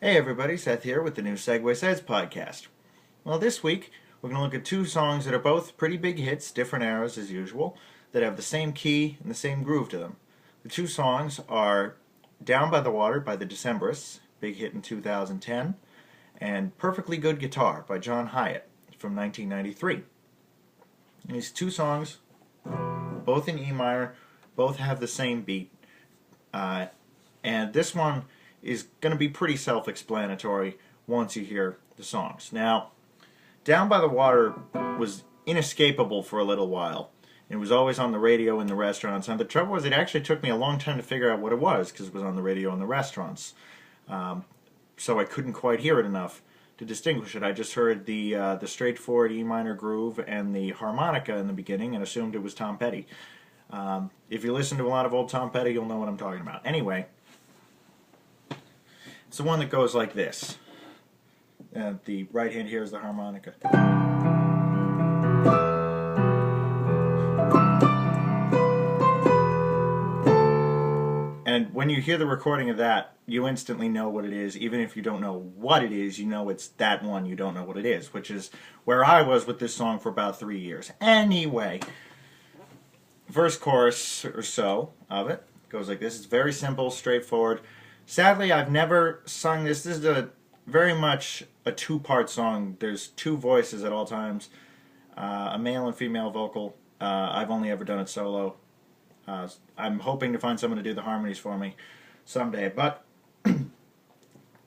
Hey everybody, Seth here with the new Segue Says podcast. Well, this week we're going to look at two songs that are both pretty big hits, different eras as usual, that have the same key and the same groove to them. The two songs are Down by the Water by the Decemberists, big hit in 2010, and Perfectly Good Guitar by John Hiatt from 1993. And these two songs, both in E minor, both have the same beat, and this one is going to be pretty self-explanatory once you hear the songs. Now, Down by the Water was inescapable for a little while. It was always on the radio in the restaurants. And the trouble was, it actually took me a long time to figure out what it was because it was on the radio in the restaurants. So I couldn't quite hear it enough to distinguish it. I just heard the straightforward E minor groove and the harmonica in the beginning and assumed it was Tom Petty. If you listen to a lot of old Tom Petty, you'll know what I'm talking about. Anyway, it's the one that goes like this. The right hand here is the harmonica. And when you hear the recording of that, you instantly know what it is. Even if you don't know what it is, you know it's that one. You don't know what it is, which is where I was with this song for about 3 years. Anyway, verse, chorus or so of it goes like this. It's very simple, straightforward. Sadly, I've never sung this. This is very much a two-part song. There's two voices at all times, a male and female vocal. I've only ever done it solo. I'm hoping to find someone to do the harmonies for me someday, but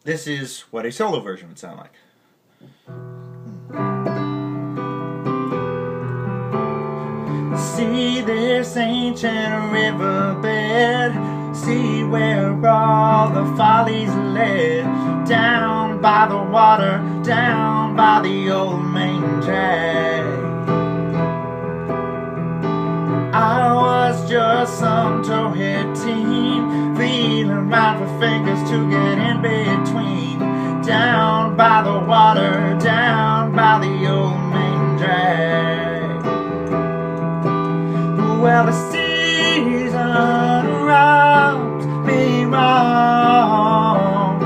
this is what a solo version would sound like. See this ancient riverbed, see where all the follies led, down by the water, down by the old main drag. I was just some towhead teen, feeling around for fingers to get in between, down by the water, down by the old main drag. Well, the season rubbed me wrong.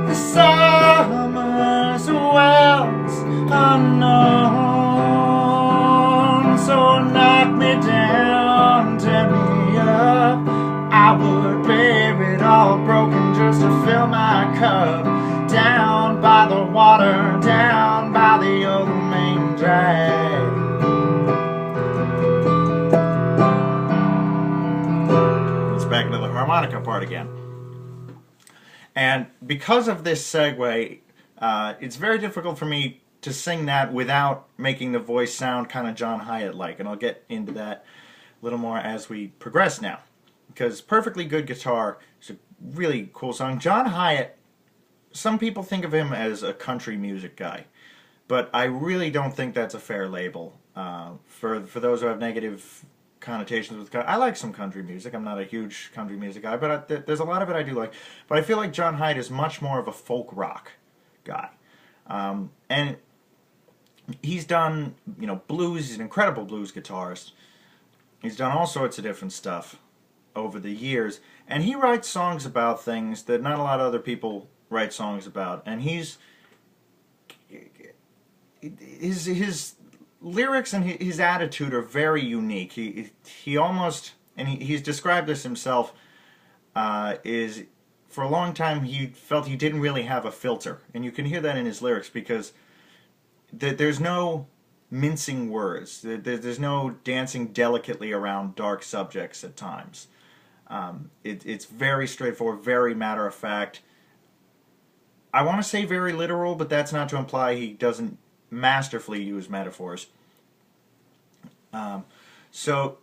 The summer's wells unknown. So knock me down, tear me up. I would bear it all broken just to fill my cup. Down by the water, down by the old main drag. Back into the harmonica part again. And because of this segue, it's very difficult for me to sing that without making the voice sound kind of John Hiatt-like, and I'll get into that a little more as we progress now. Because Perfectly Good Guitar is a really cool song. John Hiatt, some people think of him as a country music guy, but I really don't think that's a fair label. For those who have negative connotations with country. I like some country music. I'm not a huge country music guy, but there's a lot of it I do like. But I feel like John Hiatt is much more of a folk rock guy. And he's done, blues. He's an incredible blues guitarist. He's done all sorts of different stuff over the years. And he writes songs about things that not a lot of other people write songs about. And his lyrics and his attitude are very unique. He almost, and he's described this himself, is for a long time he felt he didn't really have a filter. And you can hear that in his lyrics because there's no mincing words. There's no dancing delicately around dark subjects at times. It's very straightforward, very matter of fact. I want to say very literal, but that's not to imply he doesn't masterfully use metaphors. So,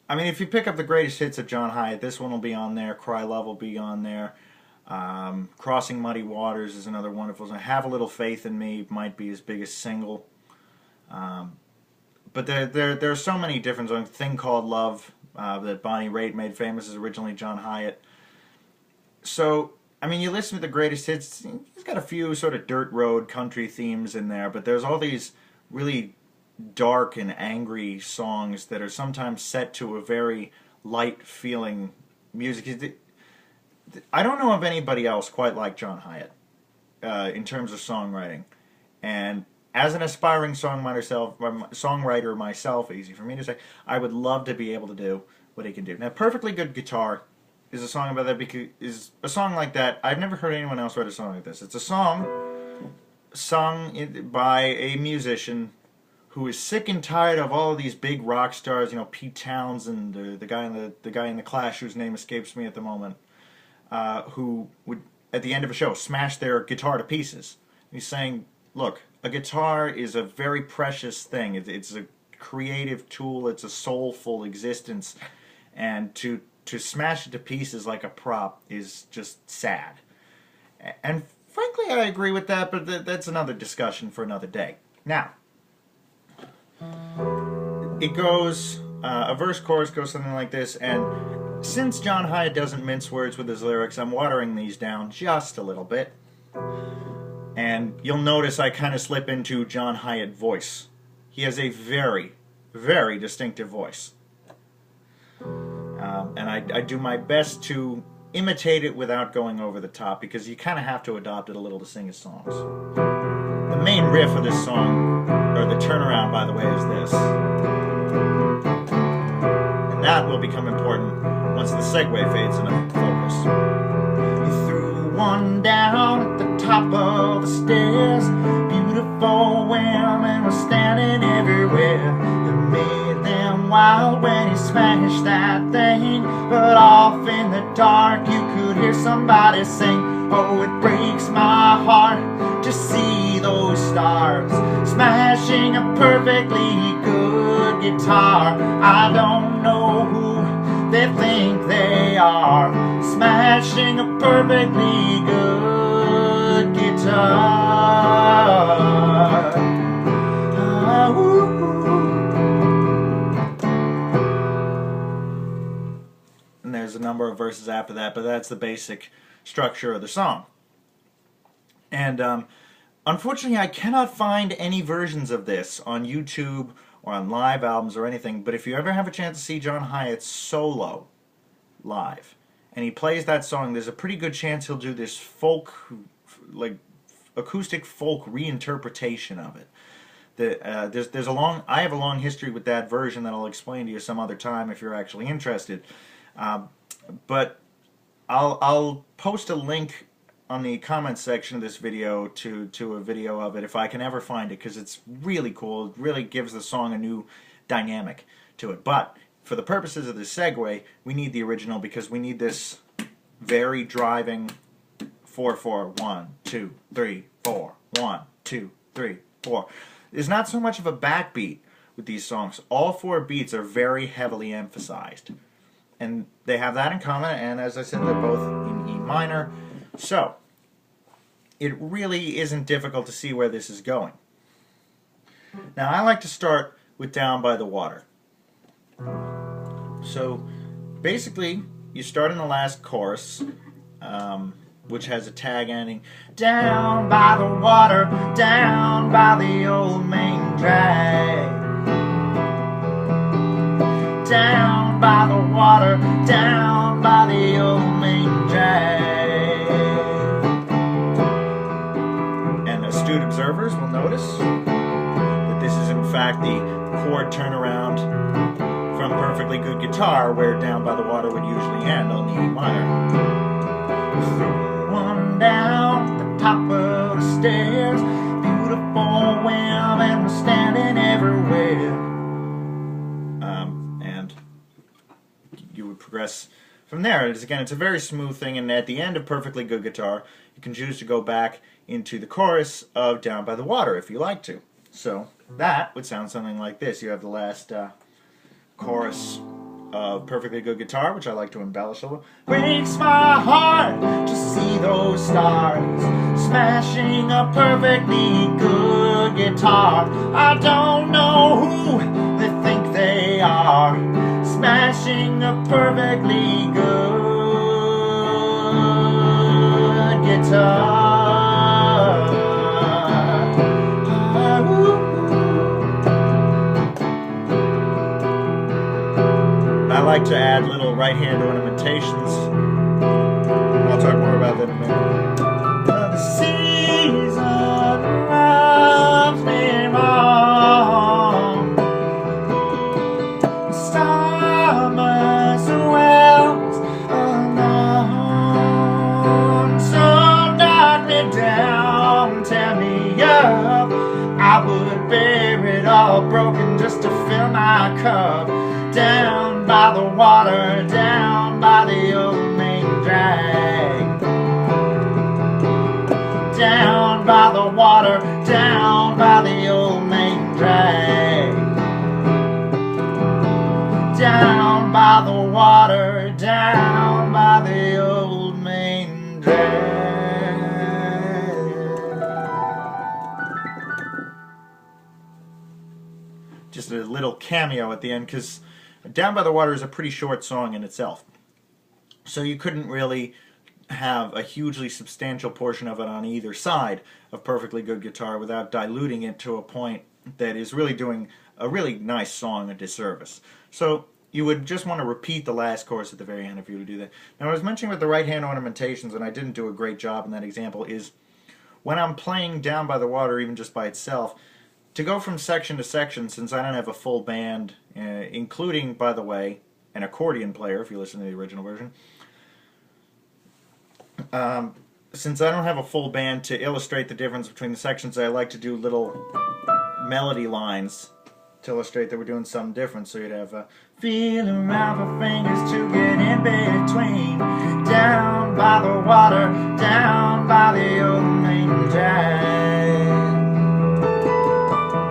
I mean, if you pick up the greatest hits of John Hiatt, this one will be on there. Cry Love will be on there. Crossing Muddy Waters is another wonderful song. Have a Little Faith in Me might be his biggest single. But there are so many different songs. Thing Called Love that Bonnie Raitt made famous is originally John Hiatt. So, I mean, you listen to the greatest hits, he's got a few sort of dirt road country themes in there, but there's all these really dark and angry songs that are sometimes set to a very light feeling music. I don't know of anybody else quite like John Hiatt in terms of songwriting. And as an aspiring songwriter myself, easy for me to say, I would love to be able to do what he can do. Now, Perfectly Good Guitar is a song about that because is a song like that. I've never heard anyone else write a song like this. It's a song sung by a musician who is sick and tired of all of these big rock stars, you know, Pete Townsend, the guy in the Clash whose name escapes me at the moment, who would at the end of a show smash their guitar to pieces. He's saying, look, a guitar is a very precious thing. It's a creative tool. It's a soulful existence, and to smash it to pieces like a prop is just sad. And frankly, I agree with that, but that's another discussion for another day. Now, it goes, a verse chorus goes something like this, and since John Hiatt doesn't mince words with his lyrics, I'm watering these down just a little bit. And you'll notice I kind of slip into John Hiatt voice. He has a very, very distinctive voice. And I do my best to imitate it without going over the top, because you kind of have to adopt it a little to sing his songs. The main riff of this song, or the turnaround, by the way, is this. And that will become important once the segue fades into focus. You threw one down at the top of the stairs. Beautiful women were standing everywhere. You made them wild when you smashed that thing. But off in the dark you could hear somebody sing. Oh, it breaks my heart to see those stars smashing a perfectly good guitar. I don't know who they think they are, smashing a perfectly good guitar. And there's a number of verses after that, but that's the basic structure of the song. And unfortunately, I cannot find any versions of this on YouTube or on live albums or anything, but if you ever have a chance to see John Hiatt solo live, and he plays that song, there's a pretty good chance he'll do this folk, like acoustic folk reinterpretation of it. I have a long history with that version that I'll explain to you some other time if you're actually interested. But I'll post a link on the comments section of this video to a video of it if I can ever find it, because it's really cool. It really gives the song a new dynamic to it. But for the purposes of this segue, we need the original, because we need this very driving 4/4, 1, 2, 3, 4, 1, 2, 3, 4. There's not so much of a backbeat with these songs. All four beats are very heavily emphasized. And they have that in common, and as I said, they're both in E minor. So, it really isn't difficult to see where this is going. Now, I like to start with Down by the Water. So, basically, you start in the last chorus, which has a tag ending, down by the water, down by the old main drag. Down by the water, down by the old main drag. And astute observers will notice that this is in fact the chord turnaround from Perfectly Good Guitar, where Down by the Water would usually end on the E minor. Threw one down the top of the stairs, beautiful women were standing everywhere. And you would progress from there. Again, it's a very smooth thing, and at the end of Perfectly Good Guitar, you can choose to go back into the chorus of Down by the Water if you like to. So that would sound something like this. You have the last chorus of Perfectly Good Guitar, which I like to embellish a little. Breaks my heart to see those stars smashing a perfectly good guitar. I don't know who they think they are, smashing a perfectly good guitar. I like to add little right hand ornamentations water, down by the old main drag. Down by the water, down by the old main drag. Down by the water, down by the old main drag. Just a little cameo at the end, because Down by the Water is a pretty short song in itself. So you couldn't really have a hugely substantial portion of it on either side of Perfectly Good Guitar without diluting it to a point that is really doing a really nice song a disservice. So you would just want to repeat the last chorus at the very end if you were to do that. Now, I was mentioning with the right hand ornamentations, and I didn't do a great job in that example, is when I'm playing Down by the Water, even just by itself, to go from section to section, since I don't have a full band, including, by the way, an accordion player, if you listen to the original version, since I don't have a full band to illustrate the difference between the sections, I like to do little melody lines to illustrate that we're doing something different. So you'd have feel around for fingers to get in between, down by the water, down by the old main drag.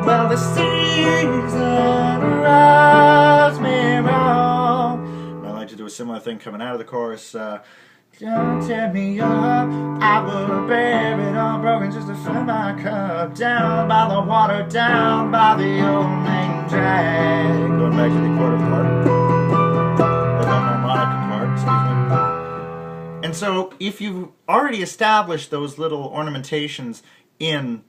Well, the season rubs me wrong. I like to do a similar thing coming out of the chorus. Don't tear me up, I would bear it all broken just to fill my cup. Down by the water, down by the old main drag. Going back to the quarter part, or the harmonica part, excuse me. And so, if you've already established those little ornamentations in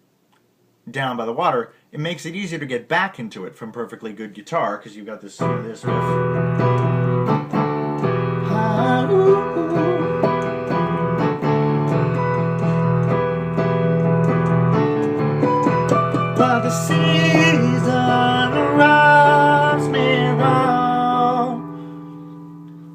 Down by the Water, it makes it easier to get back into it from Perfectly Good Guitar, because you've got this riff. Well, the season rubs me wrong.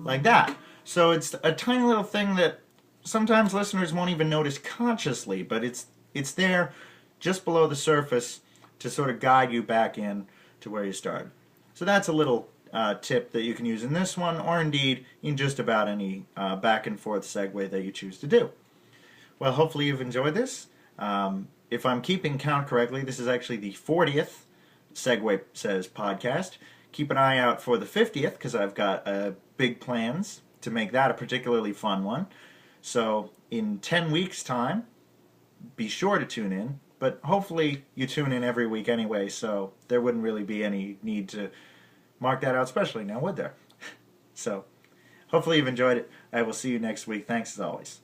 Like that. So it's a tiny little thing that sometimes listeners won't even notice consciously, but it's there just below the surface to sort of guide you back in to where you started. So that's a little tip that you can use in this one, or indeed in just about any back and forth segue that you choose to do. Well, hopefully you've enjoyed this. If I'm keeping count correctly, this is actually the 40th Segue Says podcast. Keep an eye out for the 50th, because I've got big plans to make that a particularly fun one. So in 10 weeks' time, be sure to tune in. But hopefully you tune in every week anyway, so there wouldn't really be any need to mark that out specially now, would there? So hopefully you've enjoyed it. I will see you next week. Thanks as always.